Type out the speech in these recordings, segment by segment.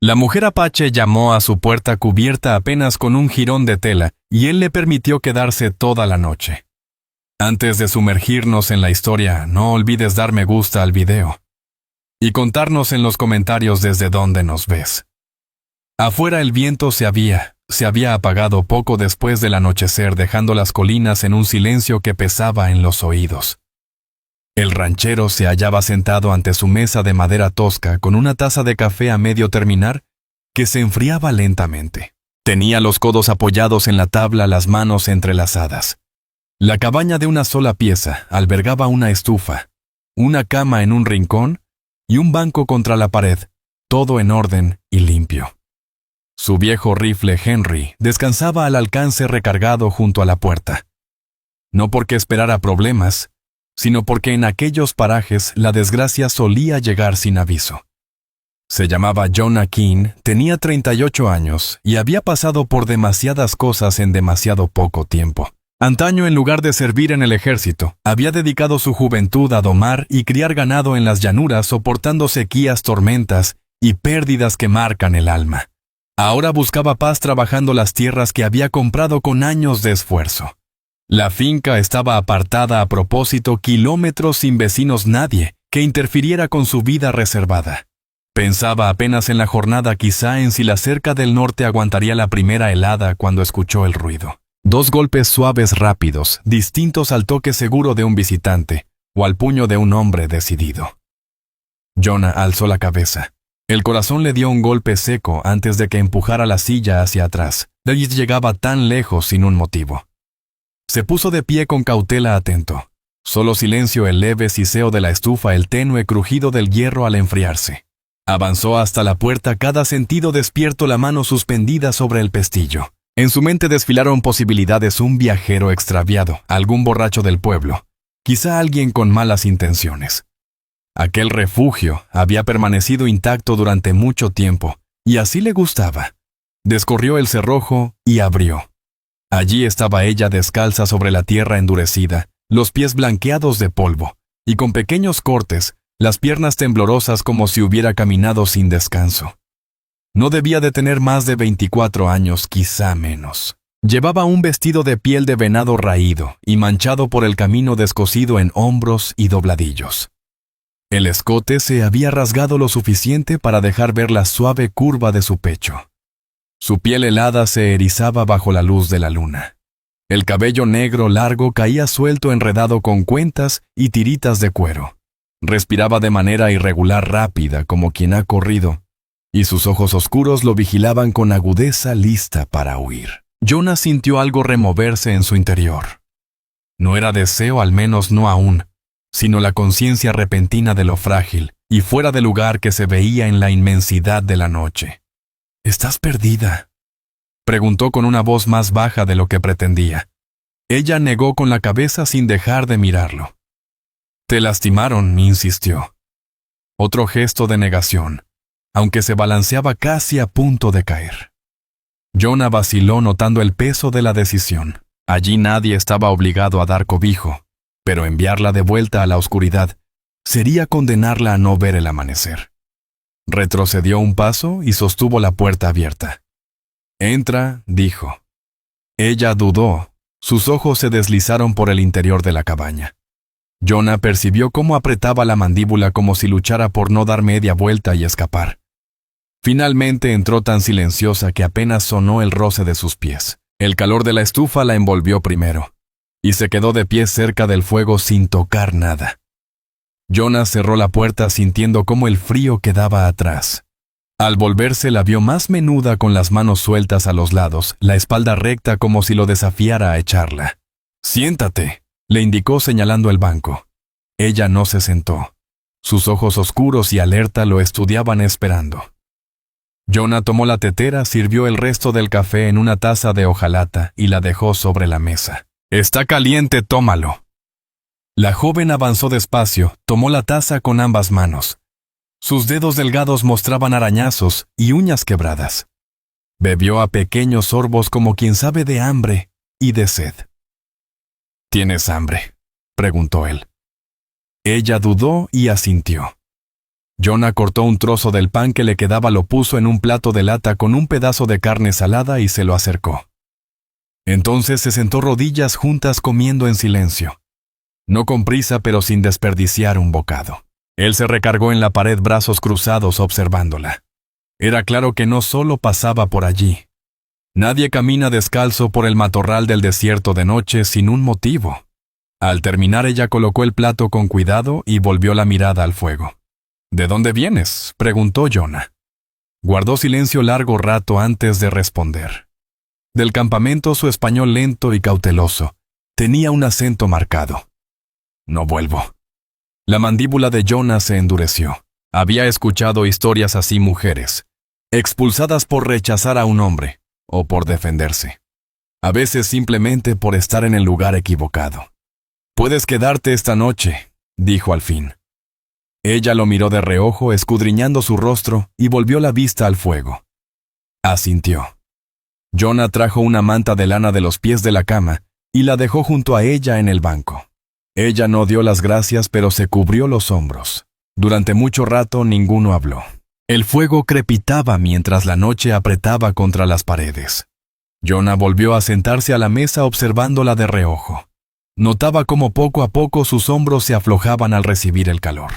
La mujer apache llamó a su puerta cubierta apenas con un jirón de tela y él le permitió quedarse toda la noche. Antes de sumergirnos en la historia, no olvides dar me gusta al video y contarnos en los comentarios desde dónde nos ves. Afuera el viento se había apagado poco después del anochecer, dejando las colinas en un silencio que pesaba en los oídos. El ranchero se hallaba sentado ante su mesa de madera tosca con una taza de café a medio terminar que se enfriaba lentamente. Tenía los codos apoyados en la tabla, las manos entrelazadas. La cabaña de una sola pieza albergaba una estufa, una cama en un rincón y un banco contra la pared, todo en orden y limpio. Su viejo rifle Henry descansaba al alcance recargado junto a la puerta. No porque esperara problemas, sino porque en aquellos parajes la desgracia solía llegar sin aviso. Se llamaba Jonah King, tenía 38 años y había pasado por demasiadas cosas en demasiado poco tiempo. Antaño, en lugar de servir en el ejército, había dedicado su juventud a domar y criar ganado en las llanuras, soportando sequías, tormentas y pérdidas que marcan el alma. Ahora buscaba paz trabajando las tierras que había comprado con años de esfuerzo. La finca estaba apartada a propósito, kilómetros sin vecinos, nadie que interfiriera con su vida reservada. Pensaba apenas en la jornada, quizá en si la cerca del norte aguantaría la primera helada, cuando escuchó el ruido. 2 golpes suaves rápidos, distintos al toque seguro de un visitante o al puño de un hombre decidido. Jonah alzó la cabeza. El corazón le dio un golpe seco antes de que empujara la silla hacia atrás. David llegaba tan lejos sin un motivo. Se puso de pie con cautela, atento. Solo silencio, el leve siseo de la estufa, el tenue crujido del hierro al enfriarse. Avanzó hasta la puerta, cada sentido despierto, la mano suspendida sobre el pestillo. En su mente desfilaron posibilidades: un viajero extraviado, algún borracho del pueblo, quizá alguien con malas intenciones. Aquel refugio había permanecido intacto durante mucho tiempo, y así le gustaba. Descorrió el cerrojo y abrió. Allí estaba ella, descalza sobre la tierra endurecida, los pies blanqueados de polvo, y con pequeños cortes, las piernas temblorosas como si hubiera caminado sin descanso. No debía de tener más de 24 años, quizá menos. Llevaba un vestido de piel de venado raído y manchado por el camino, descosido en hombros y dobladillos. El escote se había rasgado lo suficiente para dejar ver la suave curva de su pecho. Su piel helada se erizaba bajo la luz de la luna. El cabello negro largo caía suelto, enredado con cuentas y tiritas de cuero. Respiraba de manera irregular, rápida, como quien ha corrido, y sus ojos oscuros lo vigilaban con agudeza, lista para huir. Jonah sintió algo removerse en su interior. No era deseo, al menos no aún, sino la conciencia repentina de lo frágil y fuera de lugar que se veía en la inmensidad de la noche. «¿Estás perdida?», preguntó con una voz más baja de lo que pretendía. Ella negó con la cabeza sin dejar de mirarlo. «¿Te lastimaron?», insistió. Otro gesto de negación, aunque se balanceaba casi a punto de caer. Jonah vaciló, notando el peso de la decisión. Allí nadie estaba obligado a dar cobijo, pero enviarla de vuelta a la oscuridad sería condenarla a no ver el amanecer. Retrocedió un paso y sostuvo la puerta abierta. «Entra», dijo. Ella dudó. Sus ojos se deslizaron por el interior de la cabaña. Jonah percibió cómo apretaba la mandíbula, como si luchara por no dar media vuelta y escapar. Finalmente entró, tan silenciosa que apenas sonó el roce de sus pies. El calor de la estufa la envolvió primero, y se quedó de pie cerca del fuego sin tocar nada. Jonah cerró la puerta, sintiendo cómo el frío quedaba atrás. Al volverse, la vio más menuda, con las manos sueltas a los lados, la espalda recta, como si lo desafiara a echarla. «Siéntate», le indicó señalando el banco. Ella no se sentó. Sus ojos oscuros y alerta lo estudiaban, esperando. Jonah tomó la tetera, sirvió el resto del café en una taza de hojalata y la dejó sobre la mesa. «Está caliente, tómalo». La joven avanzó despacio, tomó la taza con ambas manos. Sus dedos delgados mostraban arañazos y uñas quebradas. Bebió a pequeños sorbos, como quien sabe de hambre y de sed. «¿Tienes hambre?», preguntó él. Ella dudó y asintió. Jonah cortó un trozo del pan que le quedaba, lo puso en un plato de lata con un pedazo de carne salada y se lo acercó. Entonces se sentó rodillas juntas comiendo en silencio. No con prisa, pero sin desperdiciar un bocado. Él se recargó en la pared, brazos cruzados, observándola. Era claro que no solo pasaba por allí. Nadie camina descalzo por el matorral del desierto de noche sin un motivo. Al terminar, ella colocó el plato con cuidado y volvió la mirada al fuego. «¿De dónde vienes?», preguntó Jonah. Guardó silencio largo rato antes de responder. Del campamento, su español lento y cauteloso. Tenía un acento marcado. «No vuelvo». La mandíbula de Jonah se endureció. Había escuchado historias así, mujeres, expulsadas por rechazar a un hombre, o por defenderse. A veces simplemente por estar en el lugar equivocado. «Puedes quedarte esta noche», dijo al fin. Ella lo miró de reojo, escudriñando su rostro, y volvió la vista al fuego. Asintió. Jonah trajo una manta de lana de los pies de la cama y la dejó junto a ella en el banco. Ella no dio las gracias, pero se cubrió los hombros. Durante mucho rato ninguno habló. El fuego crepitaba mientras la noche apretaba contra las paredes. Jonah volvió a sentarse a la mesa, observándola de reojo. Notaba cómo poco a poco sus hombros se aflojaban al recibir el calor.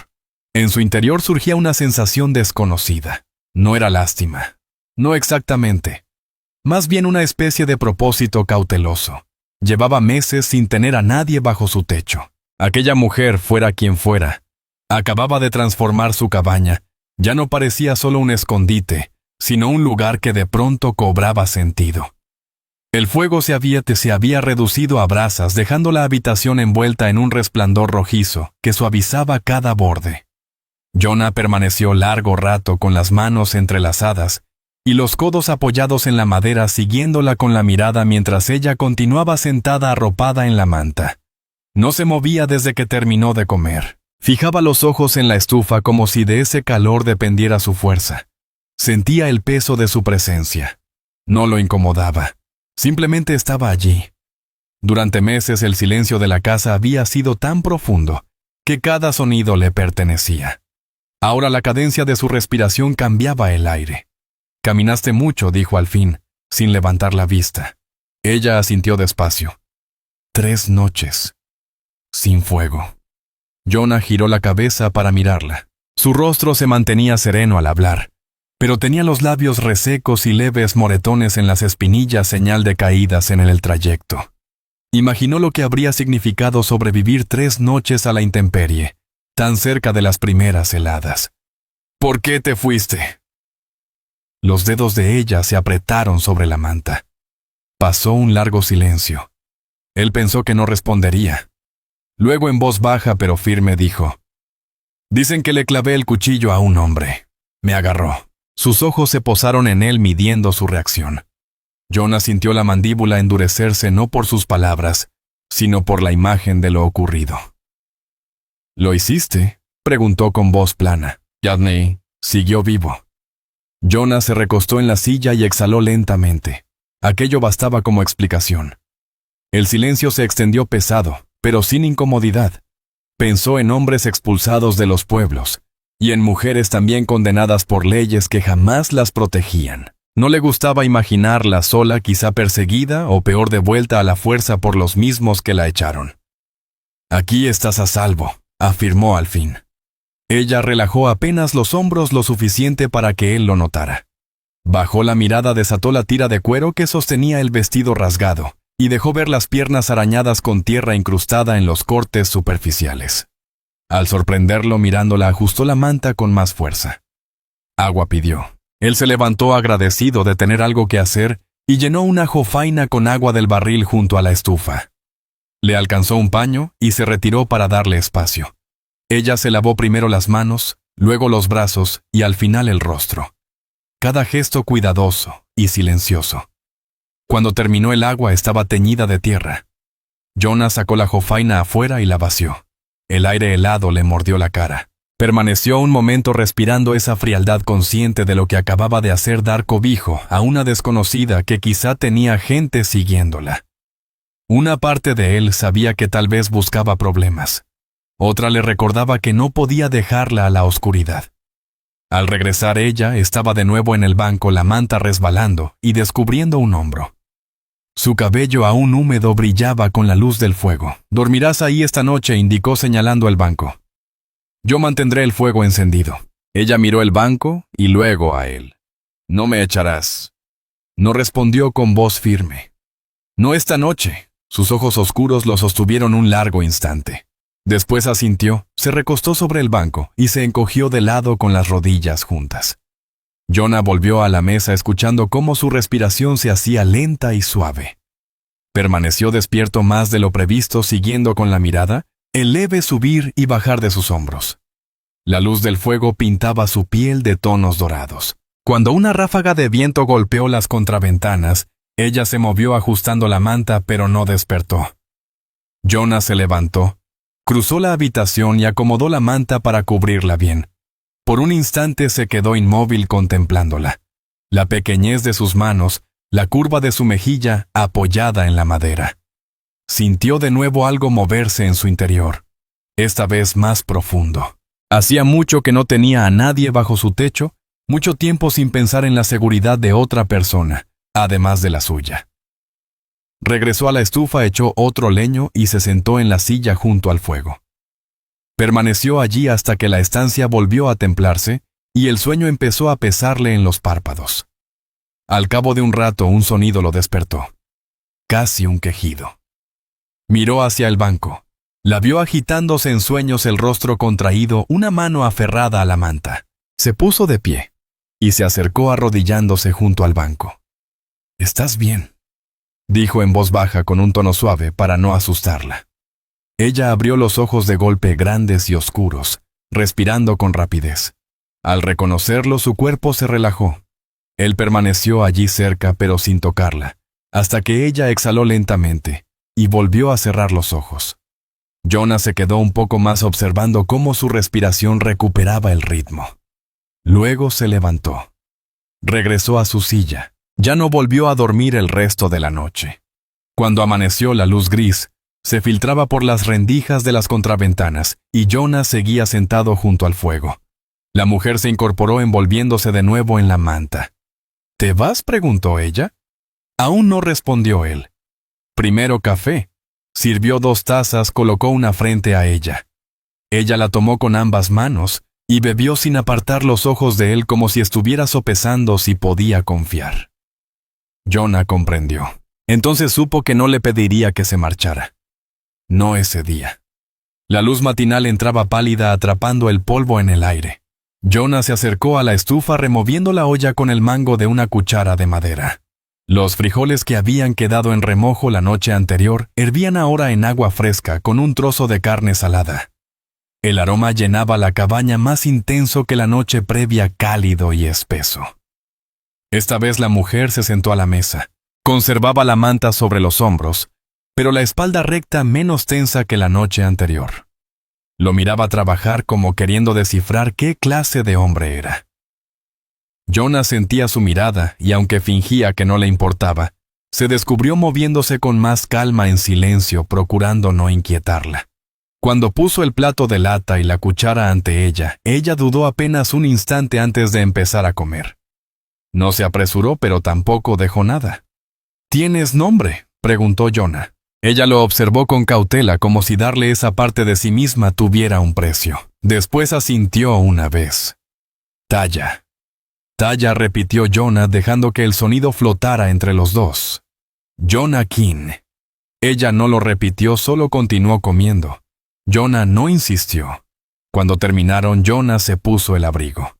En su interior surgía una sensación desconocida. No era lástima. No exactamente. Más bien una especie de propósito cauteloso. Llevaba meses sin tener a nadie bajo su techo. Aquella mujer, fuera quien fuera, acababa de transformar su cabaña. Ya no parecía solo un escondite, sino un lugar que de pronto cobraba sentido. El fuego se había reducido a brasas, dejando la habitación envuelta en un resplandor rojizo que suavizaba cada borde. Jonah permaneció largo rato con las manos entrelazadas y los codos apoyados en la madera, siguiéndola con la mirada mientras ella continuaba sentada arropada en la manta. No se movía desde que terminó de comer. Fijaba los ojos en la estufa como si de ese calor dependiera su fuerza. Sentía el peso de su presencia. No lo incomodaba. Simplemente estaba allí. Durante meses el silencio de la casa había sido tan profundo que cada sonido le pertenecía. Ahora la cadencia de su respiración cambiaba el aire. «Caminaste mucho», dijo al fin, sin levantar la vista. Ella asintió despacio. 3 noches. Sin fuego. Jonah giró la cabeza para mirarla. Su rostro se mantenía sereno al hablar, pero tenía los labios resecos y leves moretones en las espinillas, señal de caídas en el trayecto. Imaginó lo que habría significado sobrevivir 3 noches a la intemperie, tan cerca de las primeras heladas. «¿Por qué te fuiste?». Los dedos de ella se apretaron sobre la manta. Pasó un largo silencio. Él pensó que no respondería. Luego, en voz baja pero firme, dijo: «Dicen que le clavé el cuchillo a un hombre. Me agarró». Sus ojos se posaron en él, midiendo su reacción. Jonah sintió la mandíbula endurecerse, no por sus palabras, sino por la imagen de lo ocurrido. «¿Lo hiciste?», preguntó con voz plana. Yadney siguió vivo. Jonah se recostó en la silla y exhaló lentamente. Aquello bastaba como explicación. El silencio se extendió pesado, pero sin incomodidad. Pensó en hombres expulsados de los pueblos, y en mujeres también condenadas por leyes que jamás las protegían. No le gustaba imaginarla sola, quizá perseguida o peor, de vuelta a la fuerza por los mismos que la echaron. «Aquí estás a salvo», afirmó al fin. Ella relajó apenas los hombros lo suficiente para que él lo notara. Bajó la mirada, desató la tira de cuero que sostenía el vestido rasgado y dejó ver las piernas arañadas con tierra incrustada en los cortes superficiales. Al sorprenderlo mirándola, ajustó la manta con más fuerza. Agua pidió. Él se levantó agradecido de tener algo que hacer y llenó una jofaina con agua del barril junto a la estufa. Le alcanzó un paño y se retiró para darle espacio. Ella se lavó primero las manos, luego los brazos y al final el rostro. Cada gesto cuidadoso y silencioso. Cuando terminó, el agua estaba teñida de tierra. Jonah sacó la jofaina afuera y la vació. El aire helado le mordió la cara. Permaneció un momento respirando esa frialdad, consciente de lo que acababa de hacer, dar cobijo a una desconocida que quizá tenía gente siguiéndola. Una parte de él sabía que tal vez buscaba problemas. Otra le recordaba que no podía dejarla a la oscuridad. Al regresar ella, estaba de nuevo en el banco, la manta resbalando y descubriendo un hombro. Su cabello aún húmedo brillaba con la luz del fuego. «Dormirás ahí esta noche», indicó señalando el banco. «Yo mantendré el fuego encendido». Ella miró el banco y luego a él. «No me echarás». No respondió con voz firme. «No esta noche». Sus ojos oscuros lo sostuvieron un largo instante. Después asintió, se recostó sobre el banco y se encogió de lado con las rodillas juntas. Jonah volvió a la mesa escuchando cómo su respiración se hacía lenta y suave. Permaneció despierto más de lo previsto, siguiendo con la mirada el leve subir y bajar de sus hombros. La luz del fuego pintaba su piel de tonos dorados. Cuando una ráfaga de viento golpeó las contraventanas, ella se movió ajustando la manta, pero no despertó. Jonah se levantó, cruzó la habitación y acomodó la manta para cubrirla bien. Por un instante se quedó inmóvil contemplándola. La pequeñez de sus manos, la curva de su mejilla apoyada en la madera. Sintió de nuevo algo moverse en su interior, esta vez más profundo. Hacía mucho que no tenía a nadie bajo su techo, mucho tiempo sin pensar en la seguridad de otra persona, además de la suya. Regresó a la estufa, echó otro leño y se sentó en la silla junto al fuego. Permaneció allí hasta que la estancia volvió a templarse y el sueño empezó a pesarle en los párpados. Al cabo de un rato un sonido lo despertó. Casi un quejido. Miró hacia el banco. La vio agitándose en sueños, el rostro contraído, una mano aferrada a la manta. Se puso de pie y se acercó arrodillándose junto al banco. «¿Estás bien?», dijo en voz baja con un tono suave para no asustarla. Ella abrió los ojos de golpe, grandes y oscuros, respirando con rapidez. Al reconocerlo, su cuerpo se relajó. Él permaneció allí cerca, pero sin tocarla, hasta que ella exhaló lentamente y volvió a cerrar los ojos. Jonah se quedó un poco más observando cómo su respiración recuperaba el ritmo. Luego se levantó. Regresó a su silla. Ya no volvió a dormir el resto de la noche. Cuando amaneció, la luz gris se filtraba por las rendijas de las contraventanas y Jonah seguía sentado junto al fuego. La mujer se incorporó envolviéndose de nuevo en la manta. «¿Te vas?», preguntó ella. Aún no respondió él. «Primero café». Sirvió 2 tazas, colocó una frente a ella. Ella la tomó con ambas manos y bebió sin apartar los ojos de él, como si estuviera sopesando si podía confiar. Jonah comprendió. Entonces supo que no le pediría que se marchara. No ese día. La luz matinal entraba pálida, atrapando el polvo en el aire. Jonah se acercó a la estufa, removiendo la olla con el mango de una cuchara de madera. Los frijoles que habían quedado en remojo la noche anterior hervían ahora en agua fresca con un trozo de carne salada. El aroma llenaba la cabaña más intenso que la noche previa, cálido y espeso. Esta vez la mujer se sentó a la mesa. Conservaba la manta sobre los hombros, pero la espalda recta menos tensa que la noche anterior. Lo miraba trabajar como queriendo descifrar qué clase de hombre era. Jonah sentía su mirada y aunque fingía que no le importaba, se descubrió moviéndose con más calma en silencio, procurando no inquietarla. Cuando puso el plato de lata y la cuchara ante ella, ella dudó apenas un instante antes de empezar a comer. No se apresuró, pero tampoco dejó nada. «¿Tienes nombre?», preguntó Jonah. Ella lo observó con cautela, como si darle esa parte de sí misma tuviera un precio. Después asintió una vez. «Talla». «Talla», repitió Jonah, dejando que el sonido flotara entre los dos. «Jonah King». Ella no lo repitió, solo continuó comiendo. Jonah no insistió. Cuando terminaron, Jonah se puso el abrigo.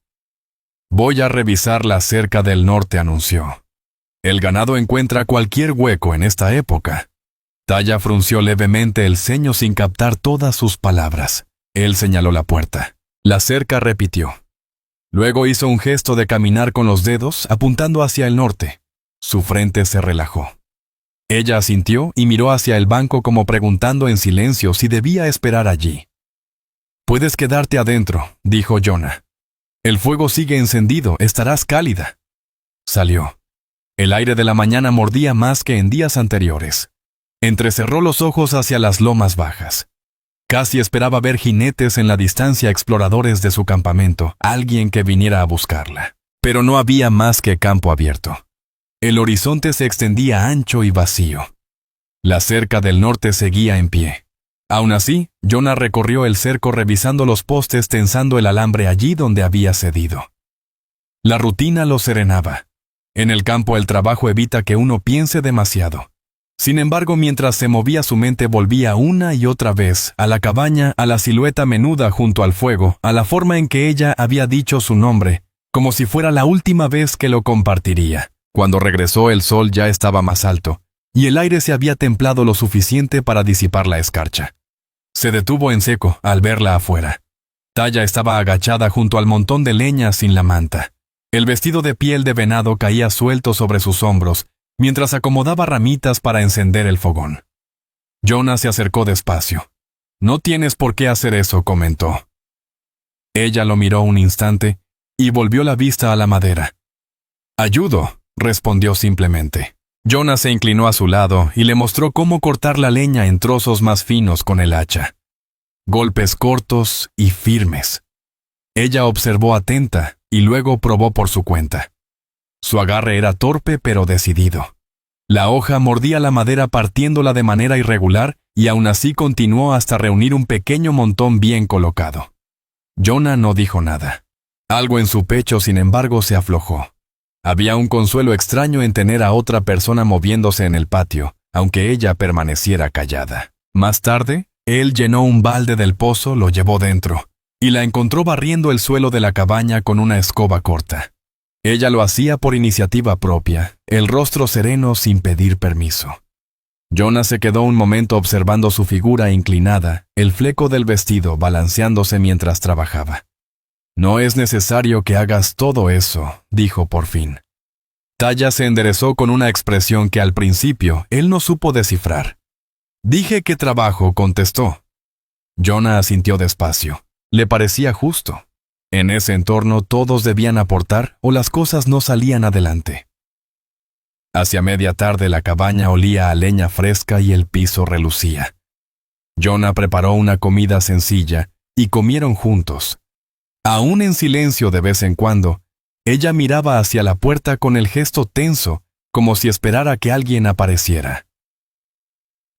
«Voy a revisar la cerca del norte», anunció. «El ganado encuentra cualquier hueco en esta época». Talla frunció levemente el ceño sin captar todas sus palabras. Él señaló la puerta. La cerca repitió. Luego hizo un gesto de caminar con los dedos, apuntando hacia el norte. Su frente se relajó. Ella asintió y miró hacia el banco como preguntando en silencio si debía esperar allí. «Puedes quedarte adentro», dijo Jonah. «El fuego sigue encendido, estarás cálida». Salió. El aire de la mañana mordía más que en días anteriores. Entrecerró los ojos hacia las lomas bajas. Casi esperaba ver jinetes en la distancia, exploradores de su campamento, alguien que viniera a buscarla. Pero no había más que campo abierto. El horizonte se extendía ancho y vacío. La cerca del norte seguía en pie. Aún así, Jonah recorrió el cerco revisando los postes, tensando el alambre allí donde había cedido. La rutina lo serenaba. En el campo el trabajo evita que uno piense demasiado. Sin embargo, mientras se movía su mente volvía una y otra vez a la cabaña, a la silueta menuda junto al fuego, a la forma en que ella había dicho su nombre, como si fuera la última vez que lo compartiría. Cuando regresó el sol ya estaba más alto, y el aire se había templado lo suficiente para disipar la escarcha. Se detuvo en seco al verla afuera. Taya estaba agachada junto al montón de leña sin la manta. El vestido de piel de venado caía suelto sobre sus hombros, mientras acomodaba ramitas para encender el fogón. Jonah se acercó despacio. «No tienes por qué hacer eso», comentó. Ella lo miró un instante y volvió la vista a la madera. «Ayudo», respondió simplemente. Jonah se inclinó a su lado y le mostró cómo cortar la leña en trozos más finos con el hacha. Golpes cortos y firmes. Ella observó atenta y luego probó por su cuenta. Su agarre era torpe pero decidido. La hoja mordía la madera partiéndola de manera irregular y aún así continuó hasta reunir un pequeño montón bien colocado. Jonah no dijo nada. Algo en su pecho, sin embargo, se aflojó. Había un consuelo extraño en tener a otra persona moviéndose en el patio, aunque ella permaneciera callada. Más tarde, él llenó un balde del pozo, lo llevó dentro, y la encontró barriendo el suelo de la cabaña con una escoba corta. Ella lo hacía por iniciativa propia, el rostro sereno sin pedir permiso. Jonah se quedó un momento observando su figura inclinada, el fleco del vestido balanceándose mientras trabajaba. «No es necesario que hagas todo eso», dijo por fin. Taya se enderezó con una expresión que al principio él no supo descifrar. «Dije que trabajo», contestó. Jonah asintió despacio. Le parecía justo. En ese entorno todos debían aportar o las cosas no salían adelante. Hacia media tarde la cabaña olía a leña fresca y el piso relucía. Jonah preparó una comida sencilla y comieron juntos. Aún en silencio de vez en cuando, ella miraba hacia la puerta con el gesto tenso, como si esperara que alguien apareciera.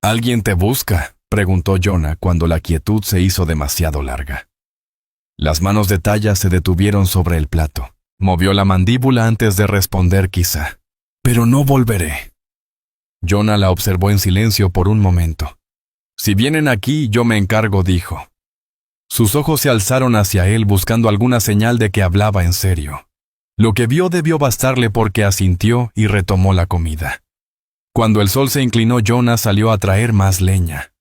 «¿Alguien te busca?», preguntó Jonah cuando la quietud se hizo demasiado larga. Las manos de Taya se detuvieron sobre el plato. Movió la mandíbula antes de responder quizá. «Pero no volveré». Jonah la observó en silencio por un momento. «Si vienen aquí, yo me encargo», dijo. Sus ojos se alzaron hacia él buscando alguna señal de que hablaba en serio. Lo que vio debió bastarle porque asintió y retomó la comida. Cuando el sol se inclinó, Jonah salió a traer más leña.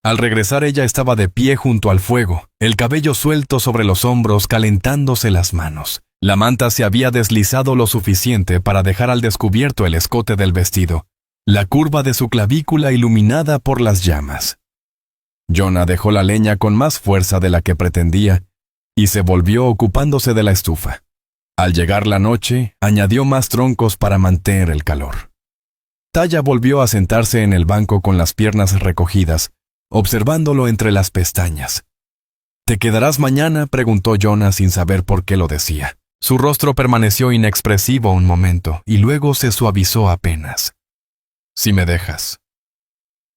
Al regresar ella estaba de pie junto al fuego, el cabello suelto sobre los hombros, calentándose las manos. La manta se había deslizado lo suficiente para dejar al descubierto el escote del vestido, la curva de su clavícula iluminada por las llamas. Jonah dejó la leña con más fuerza de la que pretendía y se volvió ocupándose de la estufa. Al llegar la noche, añadió más troncos para mantener el calor. Taya volvió a sentarse en el banco con las piernas recogidas, observándolo entre las pestañas. «¿Te quedarás mañana?», preguntó Jonah sin saber por qué lo decía. Su rostro permaneció inexpresivo un momento y luego se suavizó apenas. «Si me dejas».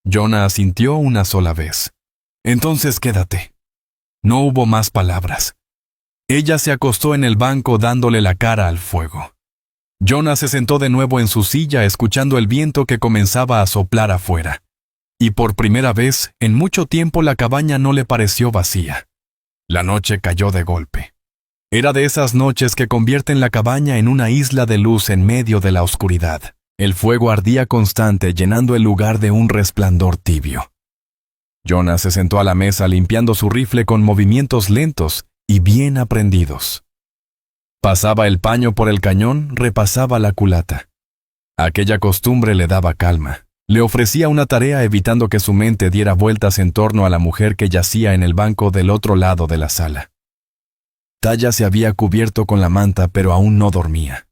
Jonah asintió una sola vez. «Entonces quédate». No hubo más palabras. Ella se acostó en el banco dándole la cara al fuego. Jonah se sentó de nuevo en su silla escuchando el viento que comenzaba a soplar afuera. Y por primera vez, en mucho tiempo la cabaña no le pareció vacía. La noche cayó de golpe. Era de esas noches que convierten la cabaña en una isla de luz en medio de la oscuridad. El fuego ardía constante, llenando el lugar de un resplandor tibio. Jonah se sentó a la mesa limpiando su rifle con movimientos lentos y bien aprendidos. Pasaba el paño por el cañón, repasaba la culata. Aquella costumbre le daba calma. Le ofrecía una tarea evitando que su mente diera vueltas en torno a la mujer que yacía en el banco del otro lado de la sala. Taya se había cubierto con la manta, pero aún no dormía.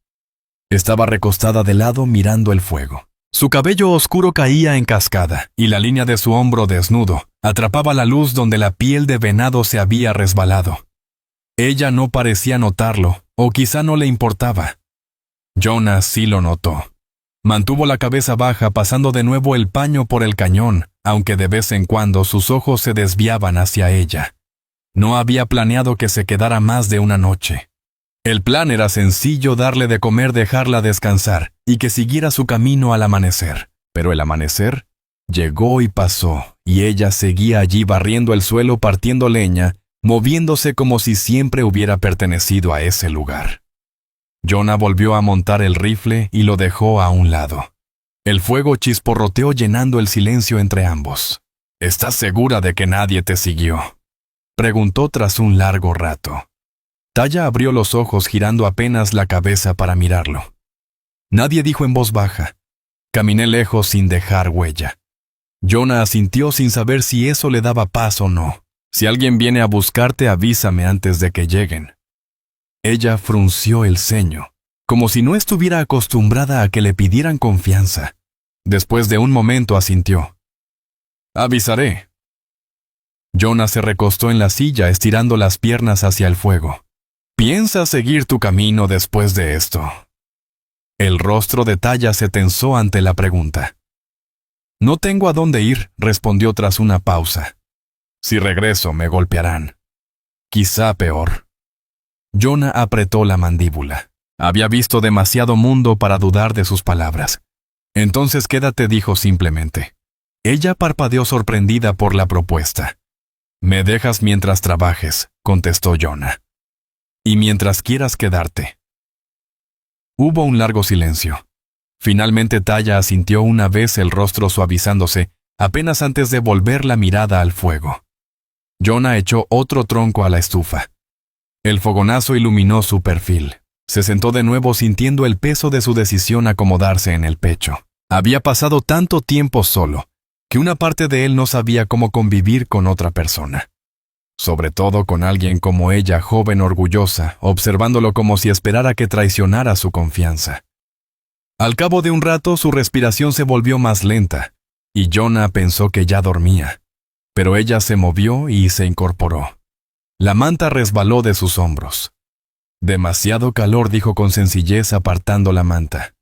Estaba recostada de lado mirando el fuego. Su cabello oscuro caía en cascada, y la línea de su hombro desnudo atrapaba la luz donde la piel de venado se había resbalado. Ella no parecía notarlo, o quizá no le importaba. Jonah sí lo notó. Mantuvo la cabeza baja, pasando de nuevo el paño por el cañón, aunque de vez en cuando sus ojos se desviaban hacia ella. No había planeado que se quedara más de una noche. El plan era sencillo: darle de comer, dejarla descansar, y que siguiera su camino al amanecer. Pero el amanecer llegó y pasó, y ella seguía allí barriendo el suelo, partiendo leña, moviéndose como si siempre hubiera pertenecido a ese lugar. Jonah volvió a montar el rifle y lo dejó a un lado. El fuego chisporroteó, llenando el silencio entre ambos. ¿Estás segura de que nadie te siguió?, preguntó tras un largo rato. Taya abrió los ojos, girando apenas la cabeza para mirarlo. Nadie, dijo en voz baja. Caminé lejos sin dejar huella. Jonah asintió sin saber si eso le daba paz o no. Si alguien viene a buscarte, avísame antes de que lleguen. Ella frunció el ceño, como si no estuviera acostumbrada a que le pidieran confianza. Después de un momento asintió. Avisaré. Jonah se recostó en la silla, estirando las piernas hacia el fuego. ¿Piensas seguir tu camino después de esto? El rostro de Taya se tensó ante la pregunta. No tengo a dónde ir, respondió tras una pausa. Si regreso, me golpearán. Quizá peor. Jonah apretó la mandíbula. Había visto demasiado mundo para dudar de sus palabras. Entonces quédate, dijo simplemente. Ella parpadeó, sorprendida por la propuesta. Me dejas mientras trabajes, contestó Jonah. Y mientras quieras quedarte. Hubo un largo silencio. Finalmente Taya asintió, una vez el rostro suavizándose, apenas antes de volver la mirada al fuego. Jonah echó otro tronco a la estufa. El fogonazo iluminó su perfil. Se sentó de nuevo, sintiendo el peso de su decisión acomodarse en el pecho. Había pasado tanto tiempo solo, que una parte de él no sabía cómo convivir con otra persona. Sobre todo con alguien como ella, joven, orgullosa, observándolo como si esperara que traicionara su confianza. Al cabo de un rato, su respiración se volvió más lenta, y Jonah pensó que ya dormía. Pero ella se movió y se incorporó. La manta resbaló de sus hombros. Demasiado calor, dijo con sencillez, apartando la manta.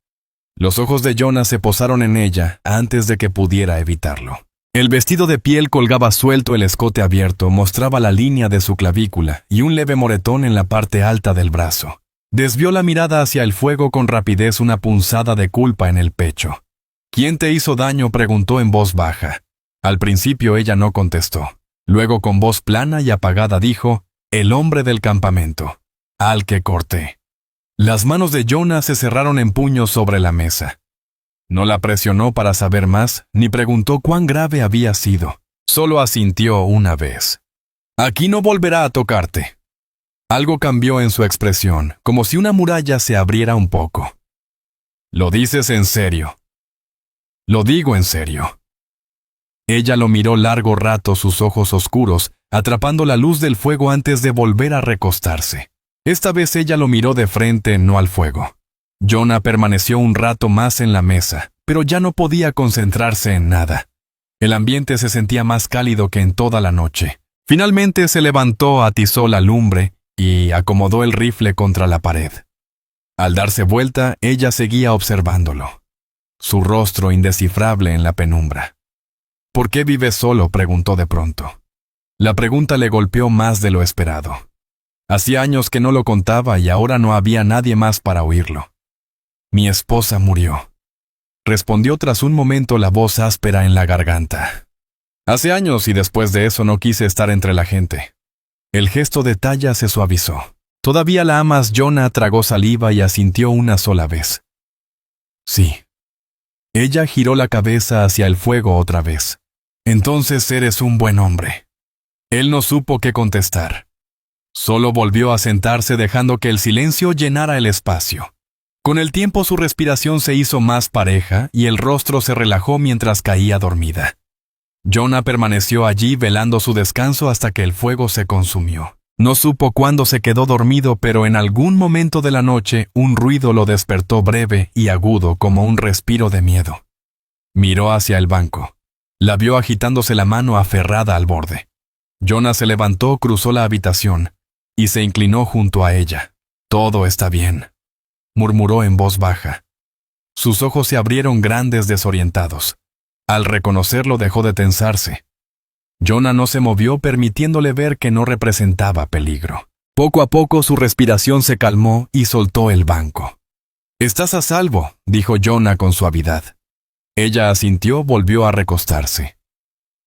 Los ojos de Jonah se posaron en ella antes de que pudiera evitarlo. El vestido de piel colgaba suelto, el escote abierto mostraba la línea de su clavícula y un leve moretón en la parte alta del brazo. Desvió la mirada hacia el fuego con rapidez, una punzada de culpa en el pecho. ¿Quién te hizo daño?, preguntó en voz baja. Al principio ella no contestó. Luego, con voz plana y apagada, dijo: el hombre del campamento, al que corté. Las manos de Jonah se cerraron en puños sobre la mesa. No la presionó para saber más, ni preguntó cuán grave había sido. Solo asintió una vez. Aquí no volverá a tocarte. Algo cambió en su expresión, como si una muralla se abriera un poco. ¿Lo dices en serio? Lo digo en serio. Ella lo miró largo rato, sus ojos oscuros, atrapando la luz del fuego antes de volver a recostarse. Esta vez ella lo miró de frente, no al fuego. Jonah permaneció un rato más en la mesa, pero ya no podía concentrarse en nada. El ambiente se sentía más cálido que en toda la noche. Finalmente se levantó, atizó la lumbre y acomodó el rifle contra la pared. Al darse vuelta, ella seguía observándolo. Su rostro indescifrable en la penumbra. ¿Por qué vives solo?, preguntó de pronto. La pregunta le golpeó más de lo esperado. Hacía años que no lo contaba y ahora no había nadie más para oírlo. Mi esposa murió, respondió tras un momento, la voz áspera en la garganta. Hace años, y después de eso no quise estar entre la gente. El gesto de Taya se suavizó. ¿Todavía la amas?, Jonah tragó saliva y asintió una sola vez. Sí. Ella giró la cabeza hacia el fuego otra vez. Entonces eres un buen hombre. Él no supo qué contestar. Solo volvió a sentarse, dejando que el silencio llenara el espacio. Con el tiempo su respiración se hizo más pareja y el rostro se relajó mientras caía dormida. Jonah permaneció allí velando su descanso hasta que el fuego se consumió. No supo cuándo se quedó dormido, pero en algún momento de la noche un ruido lo despertó, breve y agudo como un respiro de miedo. Miró hacia el banco. La vio agitándose la mano aferrada al borde. Jonah se levantó, cruzó la habitación y se inclinó junto a ella. «Todo está bien», murmuró en voz baja. Sus ojos se abrieron grandes, desorientados. Al reconocerlo dejó de tensarse. Jonah no se movió, permitiéndole ver que no representaba peligro. Poco a poco su respiración se calmó y soltó el banco. «Estás a salvo», dijo Jonah con suavidad. Ella asintió, volvió a recostarse.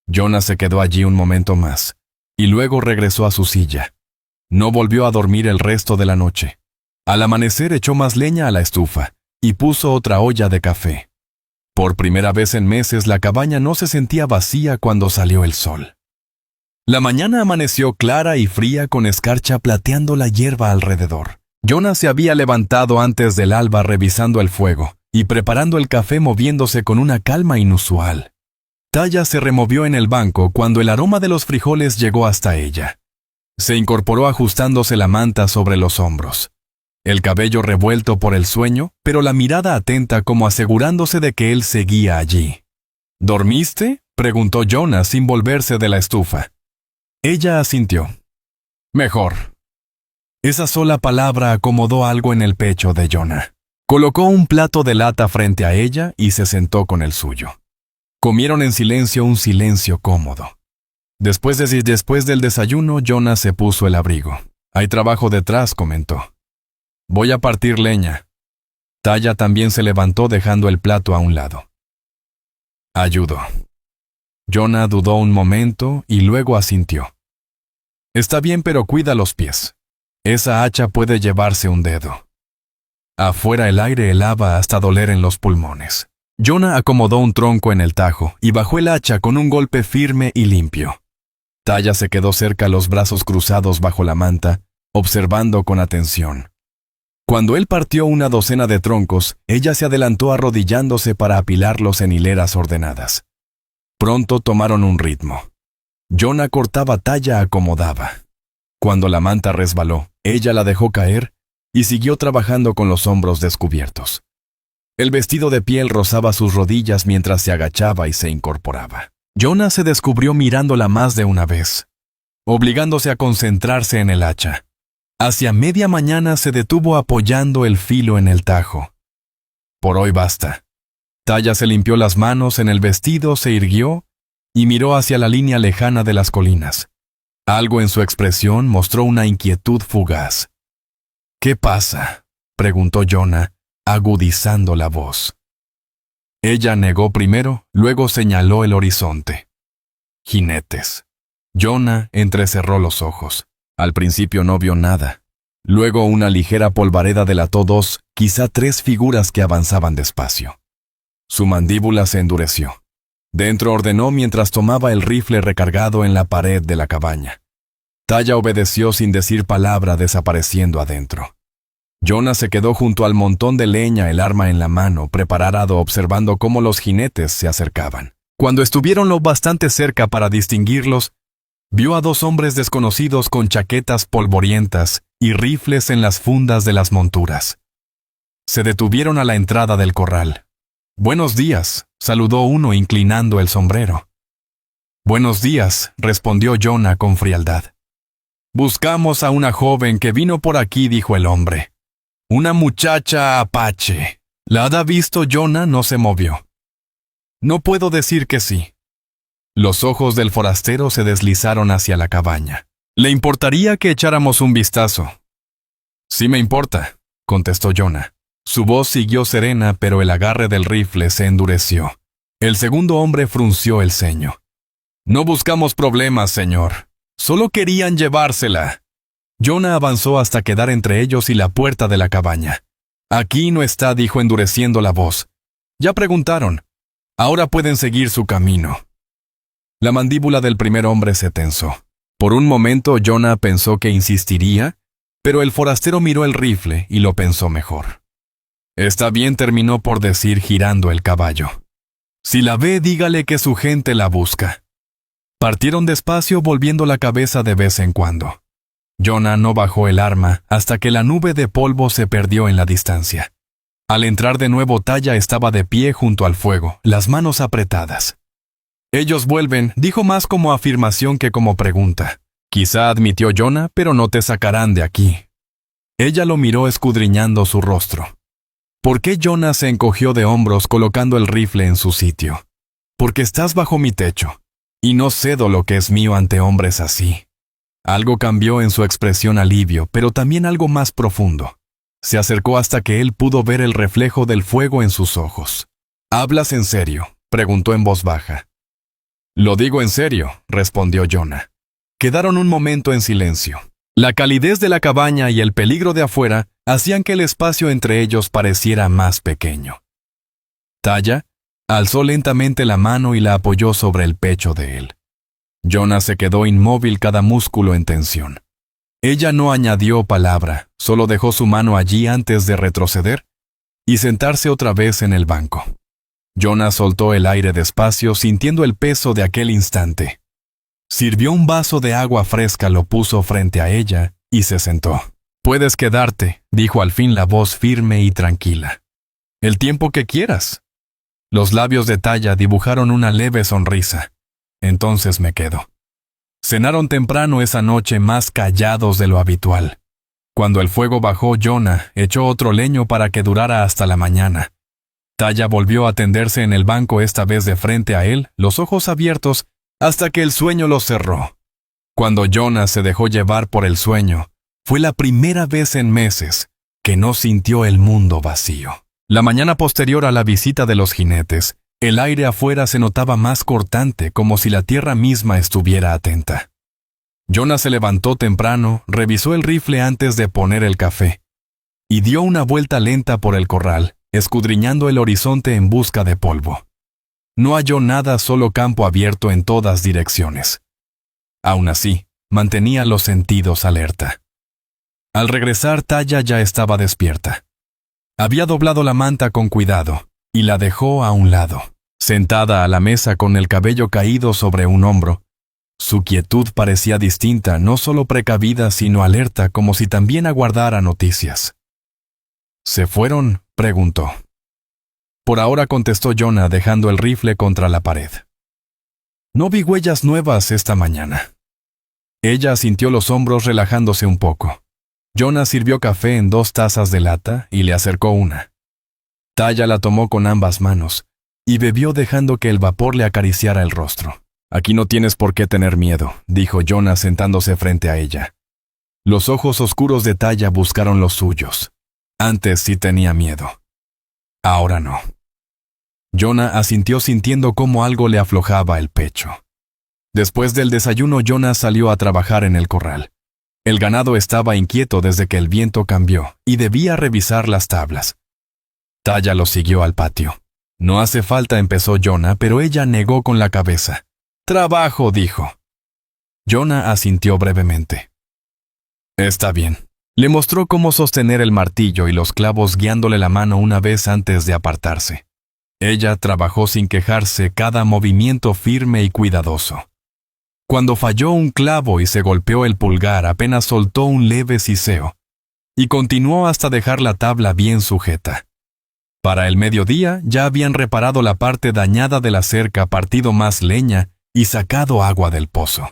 Jonah se quedó allí un momento más, y luego regresó a su silla. No volvió a dormir el resto de la noche. Al amanecer echó más leña a la estufa, y puso otra olla de café. Por primera vez en meses la cabaña no se sentía vacía cuando salió el sol. La mañana amaneció clara y fría con escarcha plateando la hierba alrededor. Jonah se había levantado antes del alba revisando el fuego y preparando el café, moviéndose con una calma inusual. Taya se removió en el banco cuando el aroma de los frijoles llegó hasta ella. Se incorporó ajustándose la manta sobre los hombros. El cabello revuelto por el sueño, pero la mirada atenta como asegurándose de que él seguía allí. «¿Dormiste?», preguntó Jonah sin volverse de la estufa. Ella asintió. «Mejor». Esa sola palabra acomodó algo en el pecho de Jonah. Colocó un plato de lata frente a ella y se sentó con el suyo. Comieron en silencio, un silencio cómodo. Después del desayuno, Jonah se puso el abrigo. «Hay trabajo detrás», comentó. «Voy a partir leña». Taya también se levantó dejando el plato a un lado. «Ayudo». Jonah dudó un momento y luego asintió. «Está bien, pero cuida los pies. Esa hacha puede llevarse un dedo». Afuera el aire helaba hasta doler en los pulmones. Jonah acomodó un tronco en el tajo y bajó el hacha con un golpe firme y limpio. Taya se quedó cerca, los brazos cruzados bajo la manta, observando con atención. Cuando él partió una docena de troncos, ella se adelantó arrodillándose para apilarlos en hileras ordenadas. Pronto tomaron un ritmo. Jonah cortaba, Taya acomodaba. Cuando la manta resbaló, ella la dejó caer y siguió trabajando con los hombros descubiertos. El vestido de piel rozaba sus rodillas mientras se agachaba y se incorporaba. Jonah se descubrió mirándola más de una vez, obligándose a concentrarse en el hacha. Hacia media mañana se detuvo apoyando el filo en el tajo. «Por hoy basta». Taya se limpió las manos en el vestido, se irguió y miró hacia la línea lejana de las colinas. Algo en su expresión mostró una inquietud fugaz. «¿Qué pasa?», preguntó Jonah, agudizando la voz. Ella negó primero, luego señaló el horizonte. «Jinetes». Jonah entrecerró los ojos. Al principio no vio nada. Luego una ligera polvareda delató 2, quizá 3 figuras que avanzaban despacio. Su mandíbula se endureció. Dentro ordenó mientras tomaba el rifle recargado en la pared de la cabaña. Taya obedeció sin decir palabra, desapareciendo adentro. Jonah se quedó junto al montón de leña, el arma en la mano, preparado, observando cómo los jinetes se acercaban. Cuando estuvieron lo bastante cerca para distinguirlos, vio a 2 hombres desconocidos con chaquetas polvorientas y rifles en las fundas de las monturas. Se detuvieron a la entrada del corral. «Buenos días», saludó uno inclinando el sombrero. «Buenos días», respondió Jonah con frialdad. «Buscamos a una joven que vino por aquí», dijo el hombre. «Una muchacha apache». ¿La ha visto?» Jonah no se movió. «No puedo decir que sí». Los ojos del forastero se deslizaron hacia la cabaña. «¿Le importaría que echáramos un vistazo?» «Sí me importa», contestó Jonah. Su voz siguió serena, pero el agarre del rifle se endureció. El segundo hombre frunció el ceño. «No buscamos problemas, señor. Solo querían llevársela». Jonah avanzó hasta quedar entre ellos y la puerta de la cabaña. «Aquí no está», dijo endureciendo la voz. «Ya preguntaron. Ahora pueden seguir su camino». La mandíbula del primer hombre se tensó. Por un momento Jonah pensó que insistiría, pero el forastero miró el rifle y lo pensó mejor. «Está bien», terminó por decir girando el caballo. «Si la ve, dígale que su gente la busca». Partieron despacio, volviendo la cabeza de vez en cuando. Jonah no bajó el arma hasta que la nube de polvo se perdió en la distancia. Al entrar de nuevo, Taya estaba de pie junto al fuego, las manos apretadas. Ellos vuelven, dijo más como afirmación que como pregunta. Quizá admitió Jonah, pero no te sacarán de aquí. Ella lo miró escudriñando su rostro. ¿Por qué Jonah se encogió de hombros colocando el rifle en su sitio? Porque estás bajo mi techo, y no cedo lo que es mío ante hombres así. Algo cambió en su expresión alivio, pero también algo más profundo. Se acercó hasta que él pudo ver el reflejo del fuego en sus ojos. ¿Hablas en serio?, preguntó en voz baja. Lo digo en serio, respondió Jonah. Quedaron un momento en silencio. La calidez de la cabaña y el peligro de afuera hacían que el espacio entre ellos pareciera más pequeño. Taya alzó lentamente la mano y la apoyó sobre el pecho de él. Jonah se quedó inmóvil, cada músculo en tensión. Ella no añadió palabra, solo dejó su mano allí antes de retroceder y sentarse otra vez en el banco. Jonah soltó el aire despacio, sintiendo el peso de aquel instante. Sirvió un vaso de agua fresca, lo puso frente a ella y se sentó. «Puedes quedarte», dijo al fin la voz firme y tranquila. «El tiempo que quieras». Los labios de Taya dibujaron una leve sonrisa. «Entonces me quedo». Cenaron temprano esa noche, más callados de lo habitual. Cuando el fuego bajó, Jonah echó otro leño para que durara hasta la mañana. Taya volvió a tenderse en el banco, esta vez de frente a él, los ojos abiertos, hasta que el sueño los cerró. Cuando Jonah se dejó llevar por el sueño, fue la primera vez en meses que no sintió el mundo vacío. La mañana posterior a la visita de los jinetes, el aire afuera se notaba más cortante, como si la tierra misma estuviera atenta. Jonah se levantó temprano, revisó el rifle antes de poner el café, y dio una vuelta lenta por el corral, escudriñando el horizonte en busca de polvo. No halló nada, solo campo abierto en todas direcciones. Aún así, mantenía los sentidos alerta. Al regresar, Taya ya estaba despierta. Había doblado la manta con cuidado y la dejó a un lado. Sentada a la mesa con el cabello caído sobre un hombro, su quietud parecía distinta, no solo precavida, sino alerta, como si también aguardara noticias. ¿Se fueron?, preguntó. Por ahora, contestó Jonah, dejando el rifle contra la pared. No vi huellas nuevas esta mañana. Ella asintió los hombros, relajándose un poco. Jonah sirvió café en 2 tazas de lata y le acercó una. Taya la tomó con ambas manos y bebió, dejando que el vapor le acariciara el rostro. «Aquí no tienes por qué tener miedo», dijo Jonah sentándose frente a ella. Los ojos oscuros de Taya buscaron los suyos. Antes sí tenía miedo. Ahora no. Jonah asintió, sintiendo cómo algo le aflojaba el pecho. Después del desayuno, Jonah salió a trabajar en el corral. El ganado estaba inquieto desde que el viento cambió y debía revisar las tablas. Taya lo siguió al patio. «No hace falta», empezó Jonah, pero ella negó con la cabeza. «Trabajo», dijo. Jonah asintió brevemente. «Está bien». Le mostró cómo sostener el martillo y los clavos, guiándole la mano una vez antes de apartarse. Ella trabajó sin quejarse, cada movimiento firme y cuidadoso. Cuando falló un clavo y se golpeó el pulgar, apenas soltó un leve siseo, y continuó hasta dejar la tabla bien sujeta. Para el mediodía ya habían reparado la parte dañada de la cerca, partido más leña y sacado agua del pozo.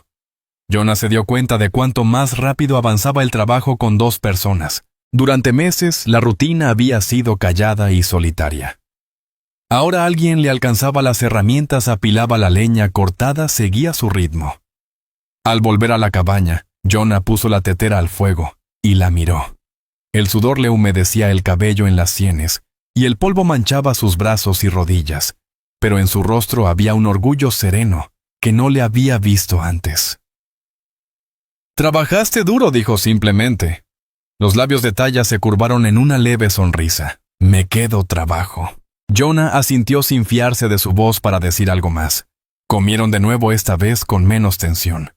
Jonah se dio cuenta de cuánto más rápido avanzaba el trabajo con 2 personas. Durante meses, la rutina había sido callada y solitaria. Ahora alguien le alcanzaba las herramientas, apilaba la leña cortada, seguía su ritmo. Al volver a la cabaña, Jonah puso la tetera al fuego y la miró. El sudor le humedecía el cabello en las sienes y el polvo manchaba sus brazos y rodillas, pero en su rostro había un orgullo sereno que no le había visto antes. «Trabajaste duro», dijo simplemente. Los labios de Taya se curvaron en una leve sonrisa. «Me quedo trabajo». Jonah asintió sin fiarse de su voz para decir algo más. Comieron de nuevo, esta vez con menos tensión.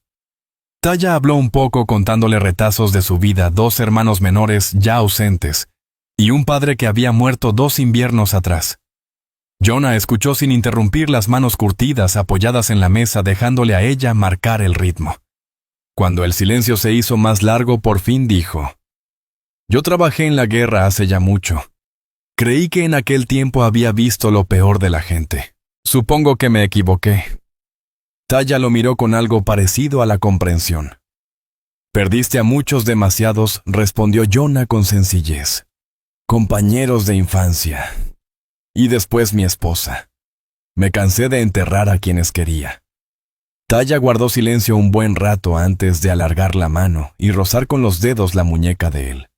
Taya habló un poco, contándole retazos de su vida, 2 hermanos menores ya ausentes, y un padre que había muerto 2 inviernos atrás. Jonah escuchó sin interrumpir, las manos curtidas apoyadas en la mesa, dejándole a ella marcar el ritmo. Cuando el silencio se hizo más largo, por fin dijo: «Yo trabajé en la guerra hace ya mucho. Creí que en aquel tiempo había visto lo peor de la gente. Supongo que me equivoqué. Talla lo miró con algo parecido a la comprensión. Perdiste a muchos demasiados, respondió Jonah con sencillez. Compañeros de infancia. Y después mi esposa. Me cansé de enterrar a quienes quería. Talla guardó silencio un buen rato antes de alargar la mano y rozar con los dedos la muñeca de él.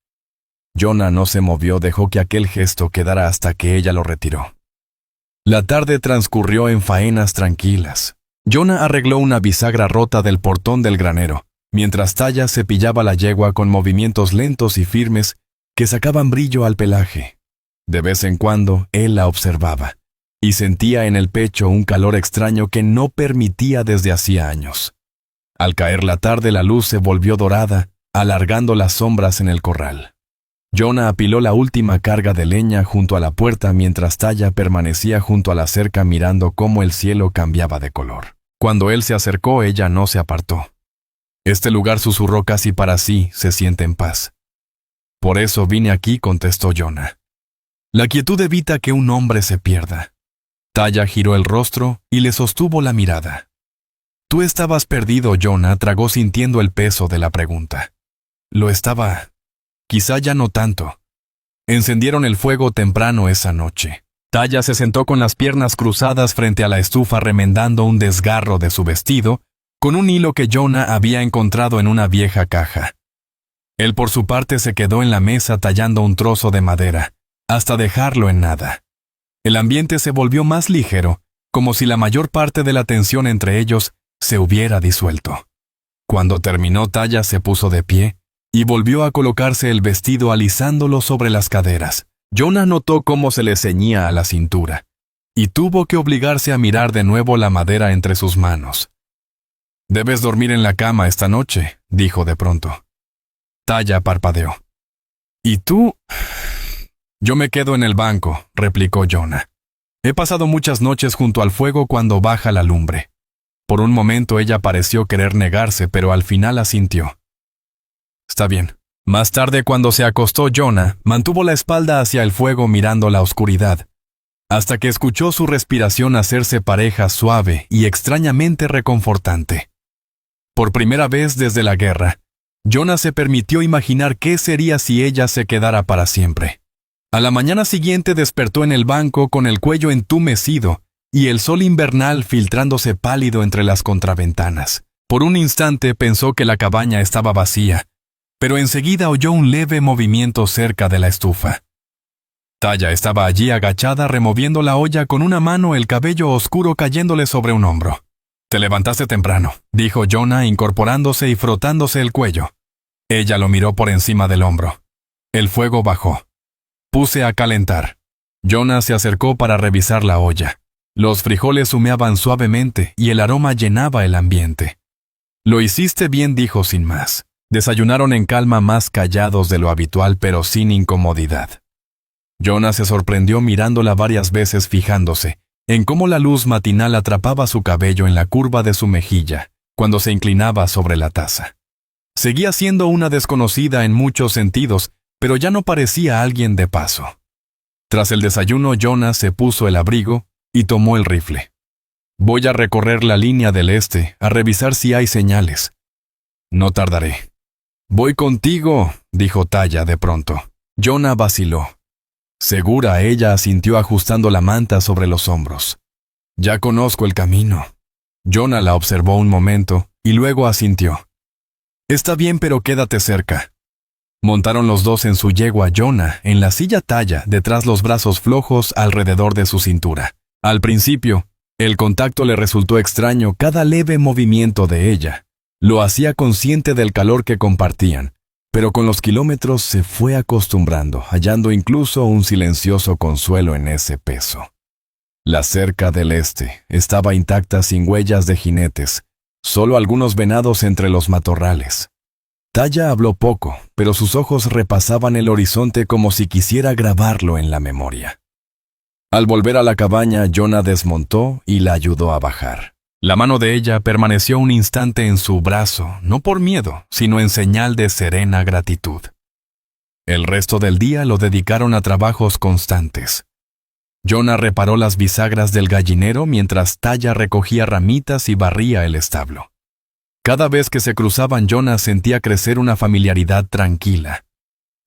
Jonah no se movió, dejó que aquel gesto quedara hasta que ella lo retiró. La tarde transcurrió en faenas tranquilas. Jonah arregló una bisagra rota del portón del granero, mientras Talla cepillaba la yegua con movimientos lentos y firmes que sacaban brillo al pelaje. De vez en cuando, él la observaba, y sentía en el pecho un calor extraño que no permitía desde hacía años. Al caer la tarde, la luz se volvió dorada, alargando las sombras en el corral. Jonah apiló la última carga de leña junto a la puerta mientras Talla permanecía junto a la cerca mirando cómo el cielo cambiaba de color. Cuando él se acercó, ella no se apartó. Este lugar, susurró casi para sí, se siente en paz. Por eso vine aquí, contestó Jonah. La quietud evita que un hombre se pierda. Talla giró el rostro y le sostuvo la mirada. Tú estabas perdido, Jonah tragó sintiendo el peso de la pregunta. Lo estaba. Quizá ya no tanto. Encendieron el fuego temprano esa noche. Talla se sentó con las piernas cruzadas frente a la estufa remendando un desgarro de su vestido con un hilo que Jonah había encontrado en una vieja caja. Él por su parte se quedó en la mesa tallando un trozo de madera, hasta dejarlo en nada. El ambiente se volvió más ligero, como si la mayor parte de la tensión entre ellos se hubiera disuelto. Cuando terminó, Talla se puso de pie y volvió a colocarse el vestido alisándolo sobre las caderas. Jonah notó cómo se le ceñía a la cintura, y tuvo que obligarse a mirar de nuevo la madera entre sus manos. «Debes dormir en la cama esta noche», dijo de pronto. Talla parpadeó. «¿Y tú?» «Yo me quedo en el banco», replicó Jonah. «He pasado muchas noches junto al fuego cuando baja la lumbre». Por un momento ella pareció querer negarse, pero al final asintió. «Está bien». Más tarde, cuando se acostó, Jonah mantuvo la espalda hacia el fuego mirando la oscuridad, hasta que escuchó su respiración hacerse pareja suave y extrañamente reconfortante. Por primera vez desde la guerra, Jonah se permitió imaginar qué sería si ella se quedara para siempre. A la mañana siguiente despertó en el banco con el cuello entumecido y el sol invernal filtrándose pálido entre las contraventanas. Por un instante pensó que la cabaña estaba vacía, pero enseguida oyó un leve movimiento cerca de la estufa. Talla estaba allí agachada removiendo la olla con una mano, el cabello oscuro cayéndole sobre un hombro. «Te levantaste temprano», dijo Jonah incorporándose y frotándose el cuello. Ella lo miró por encima del hombro. El fuego bajó. «Puse a calentar». Jonah se acercó para revisar la olla. Los frijoles humeaban suavemente y el aroma llenaba el ambiente. «Lo hiciste bien», dijo sin más. Desayunaron en calma, más callados de lo habitual, pero sin incomodidad. Jonah se sorprendió mirándola varias veces, fijándose en cómo la luz matinal atrapaba su cabello en la curva de su mejilla cuando se inclinaba sobre la taza. Seguía siendo una desconocida en muchos sentidos, pero ya no parecía alguien de paso. Tras el desayuno, Jonah se puso el abrigo y tomó el rifle. «Voy a recorrer la línea del este, a revisar si hay señales. No tardaré». «Voy contigo», dijo Talla de pronto. Jonah vaciló. Segura, ella asintió ajustando la manta sobre los hombros. «Ya conozco el camino». Jonah la observó un momento y luego asintió. «Está bien, pero quédate cerca». Montaron los dos en su yegua, Jonah en la silla, Talla detrás, los brazos flojos alrededor de su cintura. Al principio, el contacto le resultó extraño, cada leve movimiento de ella lo hacía consciente del calor que compartían, pero con los kilómetros se fue acostumbrando, hallando incluso un silencioso consuelo en ese peso. La cerca del este estaba intacta, sin huellas de jinetes, solo algunos venados entre los matorrales. Talla habló poco, pero sus ojos repasaban el horizonte como si quisiera grabarlo en la memoria. Al volver a la cabaña, Jonah desmontó y la ayudó a bajar. La mano de ella permaneció un instante en su brazo, no por miedo, sino en señal de serena gratitud. El resto del día lo dedicaron a trabajos constantes. Jonah reparó las bisagras del gallinero mientras Taya recogía ramitas y barría el establo. Cada vez que se cruzaban, Jonah sentía crecer una familiaridad tranquila.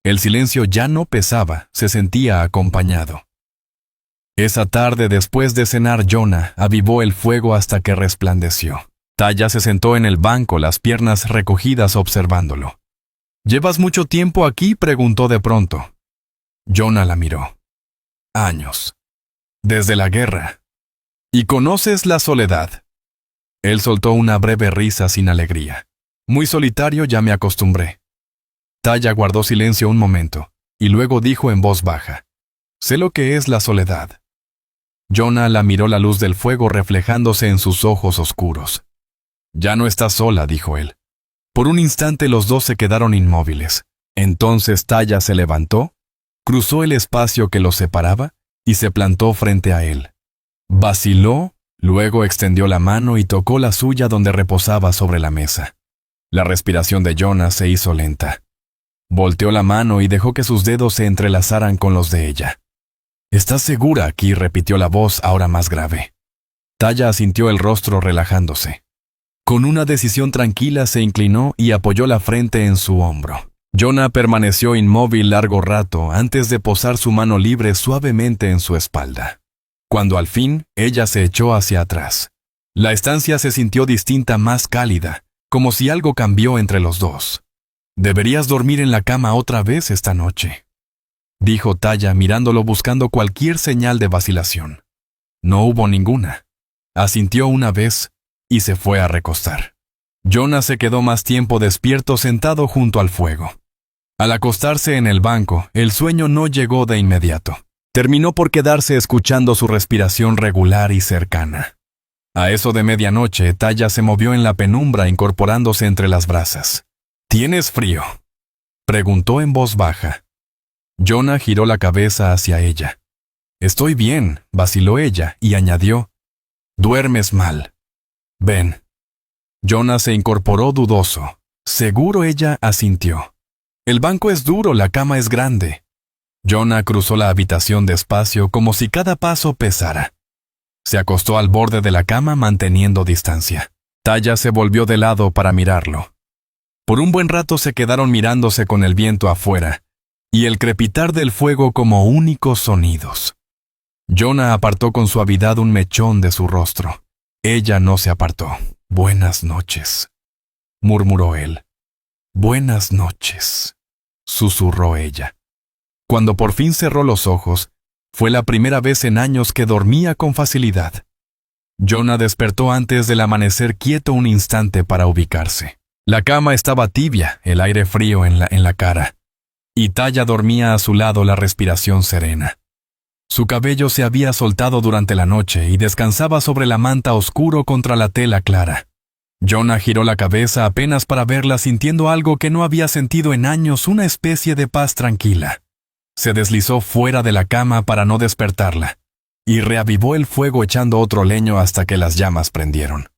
El silencio ya no pesaba, se sentía acompañado. Esa tarde, después de cenar, Jonah avivó el fuego hasta que resplandeció. Taya se sentó en el banco, las piernas recogidas, observándolo. «¿Llevas mucho tiempo aquí?», preguntó de pronto. Jonah la miró. «Años. Desde la guerra. ¿Y conoces la soledad?». Él soltó una breve risa sin alegría. «Muy solitario, ya me acostumbré». Taya guardó silencio un momento, y luego dijo en voz baja: «Sé lo que es la soledad». Jonah la miró, la luz del fuego reflejándose en sus ojos oscuros. «Ya no estás sola», dijo él. Por un instante los dos se quedaron inmóviles. Entonces Taya se levantó, cruzó el espacio que los separaba y se plantó frente a él. Vaciló, luego extendió la mano y tocó la suya donde reposaba sobre la mesa. La respiración de Jonah se hizo lenta. Volteó la mano y dejó que sus dedos se entrelazaran con los de ella. «¿Estás segura aquí?», repitió la voz, ahora más grave. Taya asintió, el rostro relajándose. Con una decisión tranquila se inclinó y apoyó la frente en su hombro. Jonah permaneció inmóvil largo rato antes de posar su mano libre suavemente en su espalda. Cuando al fin ella se echó hacia atrás, la estancia se sintió distinta, más cálida, como si algo cambió entre los dos. «Deberías dormir en la cama otra vez esta noche», dijo Taya mirándolo buscando cualquier señal de vacilación. No hubo ninguna. Asintió una vez y se fue a recostar. Jonah se quedó más tiempo despierto, sentado junto al fuego. Al acostarse en el banco, el sueño no llegó de inmediato. Terminó por quedarse escuchando su respiración regular y cercana. A eso de medianoche, Taya se movió en la penumbra, incorporándose entre las brasas. «¿Tienes frío?», preguntó en voz baja. Jonah giró la cabeza hacia ella. «Estoy bien», vaciló ella, y añadió: «Duermes mal. Ven». Jonah se incorporó dudoso. Seguro, ella asintió. «El banco es duro, la cama es grande». Jonah cruzó la habitación despacio, como si cada paso pesara. Se acostó al borde de la cama, manteniendo distancia. Taya se volvió de lado para mirarlo. Por un buen rato se quedaron mirándose, con el viento afuera y el crepitar del fuego como únicos sonidos. Jonah apartó con suavidad un mechón de su rostro. Ella no se apartó. «Buenas noches», murmuró él. «Buenas noches», susurró ella. Cuando por fin cerró los ojos, fue la primera vez en años que dormía con facilidad. Jonah despertó antes del amanecer, quieto un instante para ubicarse. La cama estaba tibia, el aire frío en la cara, y Taya dormía a su lado, la respiración serena. Su cabello se había soltado durante la noche y descansaba sobre la manta oscuro contra la tela clara. Jonah giró la cabeza apenas para verla, sintiendo algo que no había sentido en años, una especie de paz tranquila. Se deslizó fuera de la cama para no despertarla, y reavivó el fuego echando otro leño hasta que las llamas prendieron.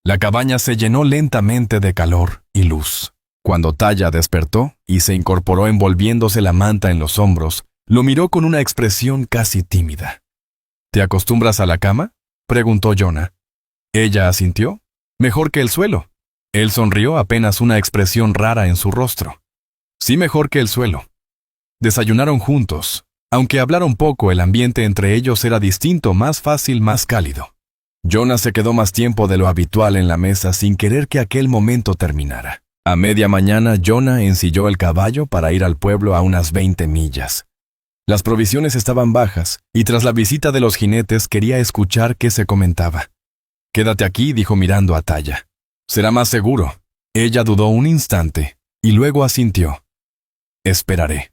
La cabaña se llenó lentamente de calor y luz. Cuando Taya despertó y se incorporó envolviéndose la manta en los hombros, lo miró con una expresión casi tímida. «¿Te acostumbras a la cama?», preguntó Jonah. Ella asintió. «Mejor que el suelo». Él sonrió, apenas una expresión rara en su rostro. «Sí, mejor que el suelo». Desayunaron juntos. Aunque hablaron poco, el ambiente entre ellos era distinto, más fácil, más cálido. Jonah se quedó más tiempo de lo habitual en la mesa, sin querer que aquel momento terminara. A media mañana, Jonah ensilló el caballo para ir al pueblo a unas 20 millas. Las provisiones estaban bajas, y tras la visita de los jinetes quería escuchar qué se comentaba. «Quédate aquí», dijo mirando a Taya. «Será más seguro». Ella dudó un instante, y luego asintió. «Esperaré».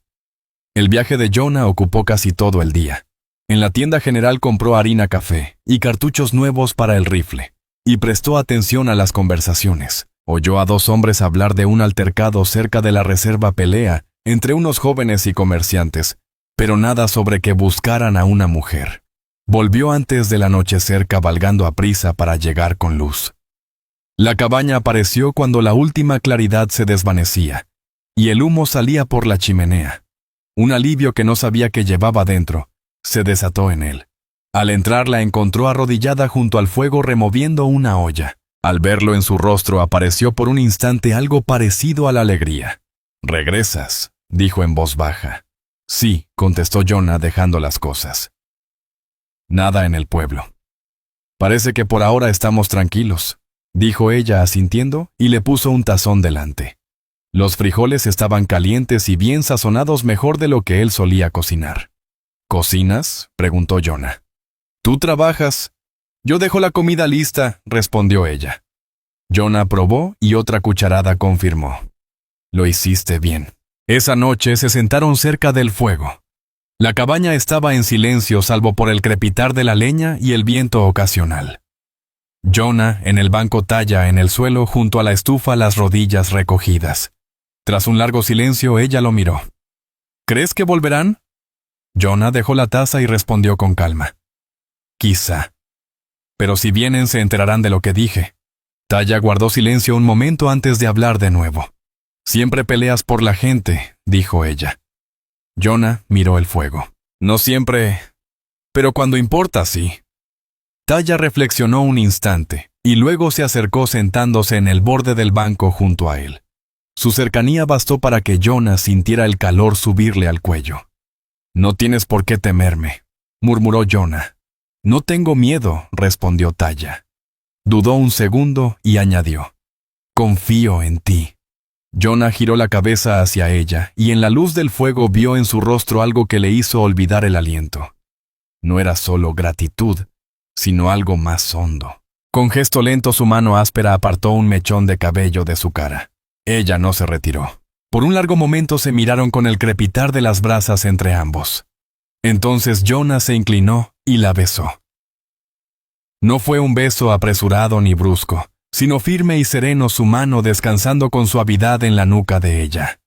El viaje de Jonah ocupó casi todo el día. En la tienda general compró harina, café y cartuchos nuevos para el rifle, y prestó atención a las conversaciones. Oyó a dos hombres hablar de un altercado cerca de la reserva pelea entre unos jóvenes y comerciantes, pero nada sobre que buscaran a una mujer. Volvió antes del anochecer, cabalgando a prisa para llegar con luz. La cabaña apareció cuando la última claridad se desvanecía, y el humo salía por la chimenea. Un alivio que no sabía que llevaba dentro se desató en él. Al entrar la encontró arrodillada junto al fuego removiendo una olla. Al verlo en su rostro apareció por un instante algo parecido a la alegría. «¿Regresas?», dijo en voz baja. «Sí», contestó Jonah dejando las cosas. «Nada en el pueblo. Parece que por ahora estamos tranquilos», dijo ella asintiendo y le puso un tazón delante. Los frijoles estaban calientes y bien sazonados, mejor de lo que él solía cocinar. «¿Cocinas?», preguntó Jonah. «¿Tú trabajas?» «Yo dejo la comida lista», respondió ella. Jonah probó y otra cucharada confirmó. «Lo hiciste bien». Esa noche se sentaron cerca del fuego. La cabaña estaba en silencio salvo por el crepitar de la leña y el viento ocasional. Jonah en el banco, Taya en el suelo junto a la estufa, las rodillas recogidas. Tras un largo silencio ella lo miró. «¿Crees que volverán?» Jonah dejó la taza y respondió con calma. «Quizá. Pero si vienen se enterarán de lo que dije». Taya guardó silencio un momento antes de hablar de nuevo. «Siempre peleas por la gente», dijo ella. Jonah miró el fuego. «No siempre, pero cuando importa, sí». Taya reflexionó un instante y luego se acercó sentándose en el borde del banco junto a él. Su cercanía bastó para que Jonah sintiera el calor subirle al cuello. «No tienes por qué temerme», murmuró Jonah. «No tengo miedo», respondió Taya. Dudó un segundo y añadió. «Confío en ti». Jonah giró la cabeza hacia ella y en la luz del fuego vio en su rostro algo que le hizo olvidar el aliento. No era solo gratitud, sino algo más hondo. Con gesto lento su mano áspera apartó un mechón de cabello de su cara. Ella no se retiró. Por un largo momento se miraron con el crepitar de las brasas entre ambos. Entonces Jonah se inclinó y la besó. No fue un beso apresurado ni brusco, sino firme y sereno, su mano descansando con suavidad en la nuca de ella.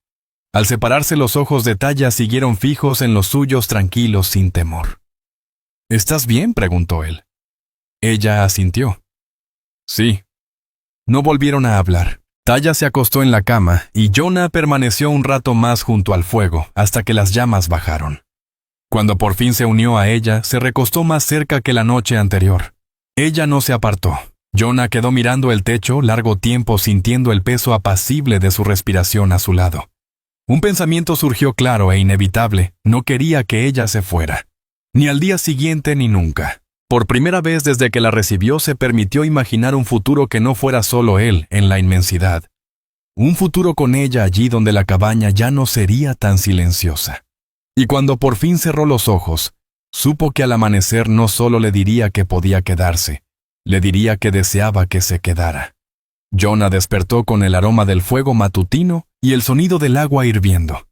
Al separarse, los ojos de Taya siguieron fijos en los suyos, tranquilos, sin temor. «¿Estás bien?», preguntó él. Ella asintió. «Sí». No volvieron a hablar. Taya se acostó en la cama y Jonah permaneció un rato más junto al fuego hasta que las llamas bajaron. Cuando por fin se unió a ella, se recostó más cerca que la noche anterior. Ella no se apartó. Jonah quedó mirando el techo largo tiempo, sintiendo el peso apacible de su respiración a su lado. Un pensamiento surgió claro e inevitable: no quería que ella se fuera. Ni al día siguiente ni nunca. Por primera vez desde que la recibió se permitió imaginar un futuro que no fuera solo él en la inmensidad. Un futuro con ella allí donde la cabaña ya no sería tan silenciosa. Y cuando por fin cerró los ojos, supo que al amanecer no solo le diría que podía quedarse, le diría que deseaba que se quedara. Jonah despertó con el aroma del fuego matutino y el sonido del agua hirviendo.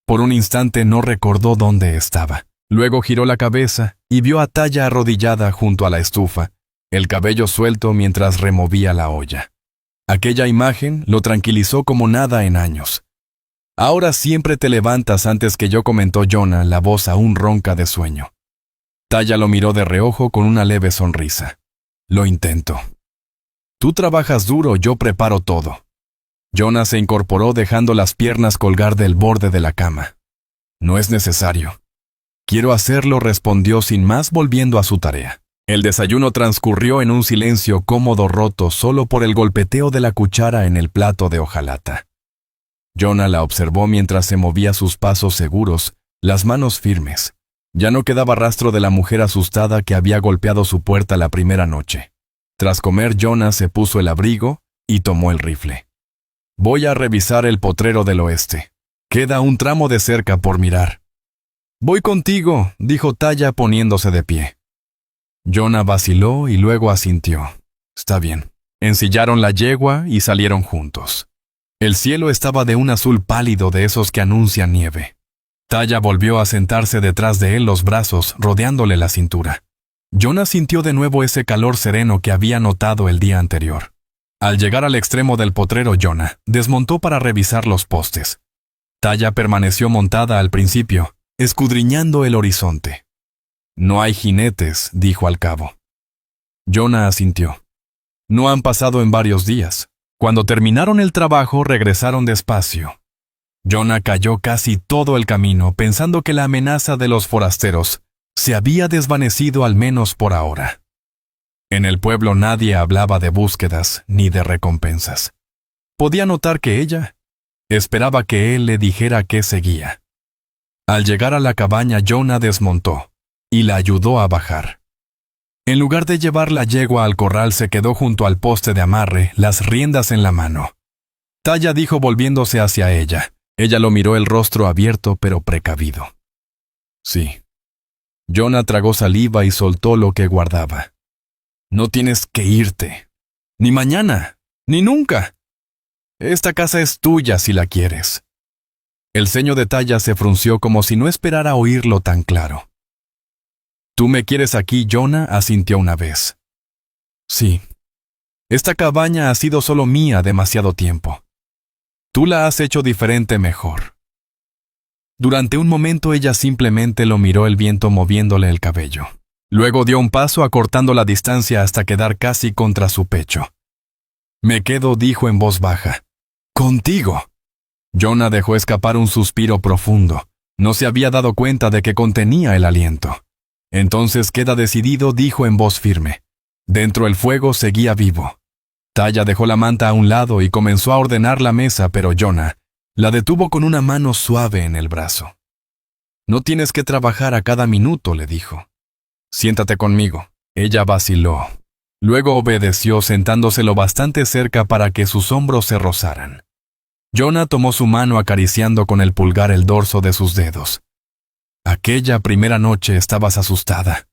Por un instante no recordó dónde estaba. Luego giró la cabeza y vio a Taya arrodillada junto a la estufa, el cabello suelto mientras removía la olla. Aquella imagen lo tranquilizó como nada en años. «Ahora siempre te levantas antes que yo», comentó Jonah, la voz aún ronca de sueño. Taya lo miró de reojo con una leve sonrisa. «Lo intento». «Tú trabajas duro, yo preparo todo». Jonah se incorporó dejando las piernas colgar del borde de la cama. «No es necesario». «Quiero hacerlo», respondió sin más, volviendo a su tarea. El desayuno transcurrió en un silencio cómodo, roto solo por el golpeteo de la cuchara en el plato de hojalata. Jonah la observó mientras se movía, sus pasos seguros, las manos firmes. Ya no quedaba rastro de la mujer asustada que había golpeado su puerta la primera noche. Tras comer, Jonah se puso el abrigo y tomó el rifle. «Voy a revisar el potrero del oeste. Queda un tramo de cerca por mirar». «Voy contigo», dijo Taya poniéndose de pie. Jonah vaciló y luego asintió. «Está bien». Ensillaron la yegua y salieron juntos. El cielo estaba de un azul pálido, de esos que anuncian nieve. Taya volvió a sentarse detrás de él, los brazos rodeándole la cintura. Jonah sintió de nuevo ese calor sereno que había notado el día anterior. Al llegar al extremo del potrero, Jonah desmontó para revisar los postes. Taya permaneció montada al principio, escudriñando el horizonte. «No hay jinetes», dijo al cabo. Jonah asintió. «No han pasado en varios días». Cuando terminaron el trabajo, regresaron despacio. Jonah cayó casi todo el camino pensando que la amenaza de los forasteros se había desvanecido al menos por ahora. En el pueblo nadie hablaba de búsquedas ni de recompensas. Podía notar que ella esperaba que él le dijera qué seguía. Al llegar a la cabaña, Jonah desmontó y la ayudó a bajar. En lugar de llevar la yegua al corral, se quedó junto al poste de amarre, las riendas en la mano. Taya dijo volviéndose hacia ella. Ella lo miró, el rostro abierto pero precavido. Sí. Jonah tragó saliva y soltó lo que guardaba. No tienes que irte. Ni mañana, ni nunca. Esta casa es tuya si la quieres. El ceño de Taya se frunció como si no esperara oírlo tan claro. ¿Tú me quieres aquí? Jonah asintió una vez. Sí. Esta cabaña ha sido solo mía demasiado tiempo. Tú la has hecho diferente mejor. Durante un momento ella simplemente lo miró, el viento moviéndole el cabello. Luego dio un paso acortando la distancia hasta quedar casi contra su pecho. Me quedo, dijo en voz baja. Contigo. Jonah dejó escapar un suspiro profundo. No se había dado cuenta de que contenía el aliento. Entonces queda decidido, dijo en voz firme. Dentro el fuego seguía vivo. Taya dejó la manta a un lado y comenzó a ordenar la mesa, pero Jonah la detuvo con una mano suave en el brazo. No tienes que trabajar a cada minuto, le dijo. Siéntate conmigo. Ella vaciló. Luego obedeció, sentándose lo bastante cerca para que sus hombros se rozaran. Jonah tomó su mano acariciando con el pulgar el dorso de sus dedos. Aquella primera noche estabas asustada,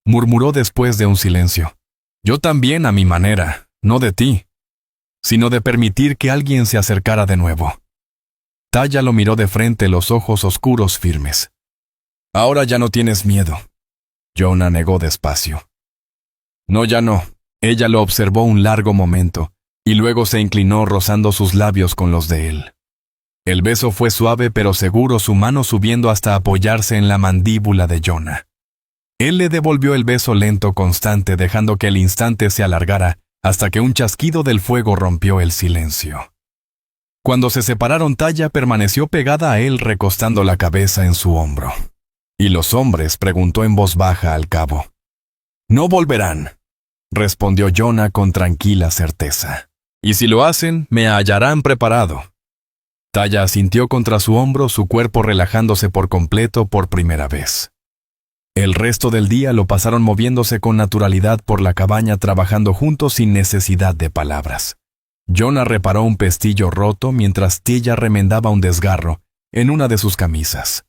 murmuró después de un silencio. Yo también, a mi manera, no de ti, sino de permitir que alguien se acercara de nuevo. Taya lo miró de frente, los ojos oscuros firmes. Ahora ya no tienes miedo. Jonah negó despacio. No, ya no. Ella lo observó un largo momento, y luego se inclinó rozando sus labios con los de él. El beso fue suave pero seguro, su mano subiendo hasta apoyarse en la mandíbula de Jonah. Él le devolvió el beso lento, constante, dejando que el instante se alargara hasta que un chasquido del fuego rompió el silencio. Cuando se separaron, Taya permaneció pegada a él, recostando la cabeza en su hombro. ¿Y los hombres?, preguntó en voz baja al cabo. No volverán, respondió Jonah con tranquila certeza. Y si lo hacen, me hallarán preparado. Taya asintió contra su hombro, su cuerpo relajándose por completo por primera vez. El resto del día lo pasaron moviéndose con naturalidad por la cabaña, trabajando juntos sin necesidad de palabras. Jonah reparó un pestillo roto mientras Taya remendaba un desgarro en una de sus camisas.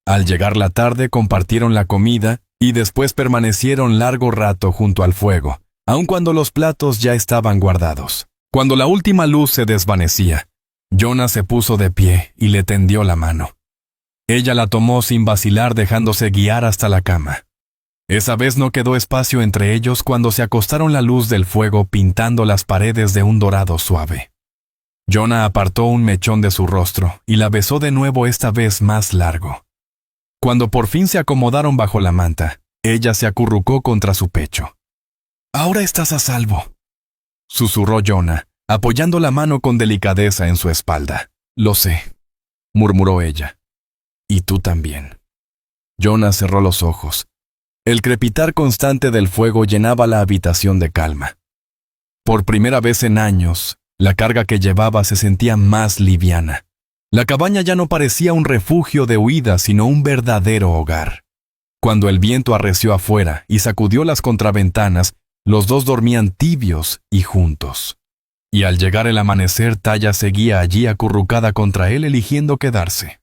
Al llegar la tarde, compartieron la comida y después permanecieron largo rato junto al fuego, aun cuando los platos ya estaban guardados. Cuando la última luz se desvanecía, Jonah se puso de pie y le tendió la mano. Ella la tomó sin vacilar, dejándose guiar hasta la cama. Esa vez no quedó espacio entre ellos cuando se acostaron, la luz del fuego pintando las paredes de un dorado suave. Jonah apartó un mechón de su rostro y la besó de nuevo, esta vez más largo. Cuando por fin se acomodaron bajo la manta, ella se acurrucó contra su pecho. «Ahora estás a salvo», susurró Jonah, apoyando la mano con delicadeza en su espalda. «Lo sé», murmuró ella. «Y tú también». Jonah cerró los ojos. El crepitar constante del fuego llenaba la habitación de calma. Por primera vez en años, la carga que llevaba se sentía más liviana. La cabaña ya no parecía un refugio de huida, sino un verdadero hogar. Cuando el viento arreció afuera y sacudió las contraventanas, los dos dormían tibios y juntos. Y al llegar el amanecer, Taya seguía allí acurrucada contra él, eligiendo quedarse.